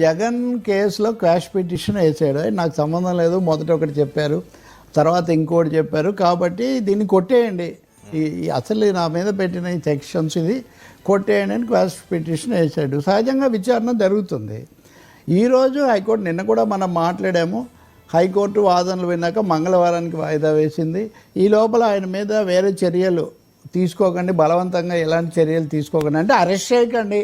జగన్ కేసులో quash petition వేసాడు. నాకు సంబంధం లేదు, మొదట ఒకటి చెప్పారు, తర్వాత ఇంకోటి చెప్పారు, కాబట్టి దీన్ని కొట్టేయండి, అసలు నా మీద పెట్టిన ఈ సెక్షన్స్ ఇది కొట్టేయండి అని క్వాష్ పిటిషన్ వేసాడు. సహజంగా విచారణ జరుగుతుంది. ఈరోజు హైకోర్టు, నిన్న కూడా మనం మాట్లాడాము, హైకోర్టు వాదనలు విన్నాక మంగళవారానికి వాయిదా వేసింది. ఈ లోపల ఆయన మీద వేరే చర్యలు తీసుకోకండి, బలవంతంగా ఎలాంటి చర్యలు తీసుకోకండి అంటే అరెస్ట్ చేయకండి,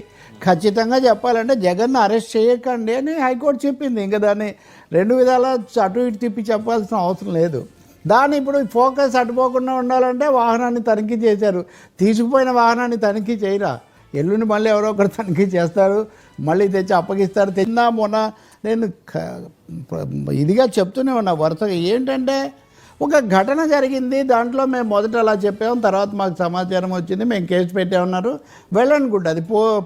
ఖచ్చితంగా చెప్పాలంటే జగన్ను అరెస్ట్ చేయకండి అని హైకోర్టు చెప్పింది. ఇంకా దాన్ని రెండు విధాలా అటు ఇటు తిప్పి చెప్పాల్సిన అవసరం లేదు. దాన్ని ఇప్పుడు ఫోకస్ అటుపోకుండా ఉండాలంటే వాహనాన్ని తనిఖీ చేశారు. తీసుకుపోయిన వాహనాన్ని తనిఖీ చేయరా, ఎల్లుండి మళ్ళీ ఎవరో ఒకరు తనిఖీ చేస్తారు, మళ్ళీ తెచ్చి అప్పగిస్తారు. మొన్న నేను ఇదిగా చెప్తూనే ఉన్నా వరుసగా, ఏంటంటే ఒక ఘటన జరిగింది, దాంట్లో మేము మొదట అలా చెప్పాము, తర్వాత మాకు సమాచారం వచ్చింది, మేము కేసు పెట్టామన్నారు, వెళ్ళనుకుంటే అది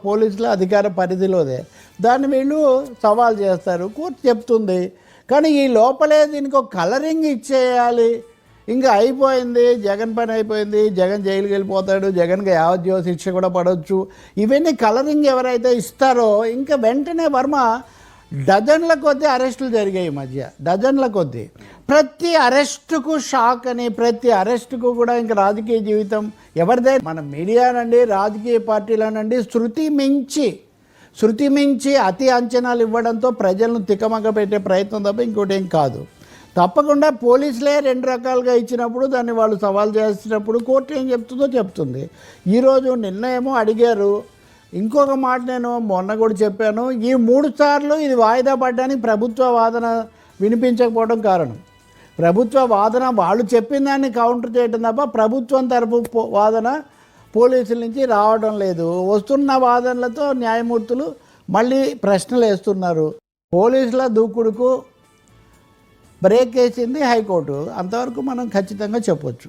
పోలీసుల అధికార పరిధిలోదే, దాన్ని వీళ్ళు సవాల్ చేస్తారు, కోర్టు చెప్తుంది. కానీ ఈ లోపలే దీనికి ఒక కలరింగ్ ఇచ్చేయాలి, ఇంకా అయిపోయింది, జగన్ పని అయిపోయింది, జగన్ జైలుకి వెళ్ళిపోతాడు, జగన్కి యావజ్జీవ శిక్ష కూడా పడవచ్చు, ఇవన్నీ కలరింగ్ ఎవరైతే ఇస్తారో ఇంకా వెంటనే వర్మ డజన్ల కొద్దీ అరెస్టులు జరిగాయి. ఈ మధ్య డజన్ల కొద్దీ, ప్రతి అరెస్టుకు షాక్ అని, ప్రతి అరెస్టుకు కూడా ఇంకా రాజకీయ జీవితం ఎవరిదే, మన మీడియానండి, రాజకీయ పార్టీలనండి, శృతి మించి అతి అంచనాలు ఇవ్వడంతో ప్రజలను తికమక పెట్టే ప్రయత్నం తప్ప ఇంకోటి ఏం కాదు. తప్పకుండా పోలీసులే రెండు రకాలుగా ఇచ్చినప్పుడు దాన్ని వాళ్ళు సవాల్ చేసినప్పుడు కోర్టు ఏం చెప్తుందో చెప్తుంది. ఈరోజు నిన్న అడిగారు, ఇంకొక మాట నేను మొన్న కూడా చెప్పాను, ఈ 3 సార్లు ఇది వాయిదా పడ్డానికి ప్రభుత్వ వాదన వినిపించకపోవడం కారణం. ప్రభుత్వ వాదన వాళ్ళు చెప్పిన దాన్ని కౌంటర్ చేయడం తప్ప ప్రభుత్వం తరపు వాదన పోలీసుల నుంచి రావడం లేదు. వస్తున్న వాదనలతో న్యాయమూర్తులు మళ్ళీ ప్రశ్నలు వేస్తున్నారు. పోలీసుల దూకుడుకు బ్రేక్ వేసింది హైకోర్టు, అంతవరకు మనం ఖచ్చితంగా చెప్పొచ్చు.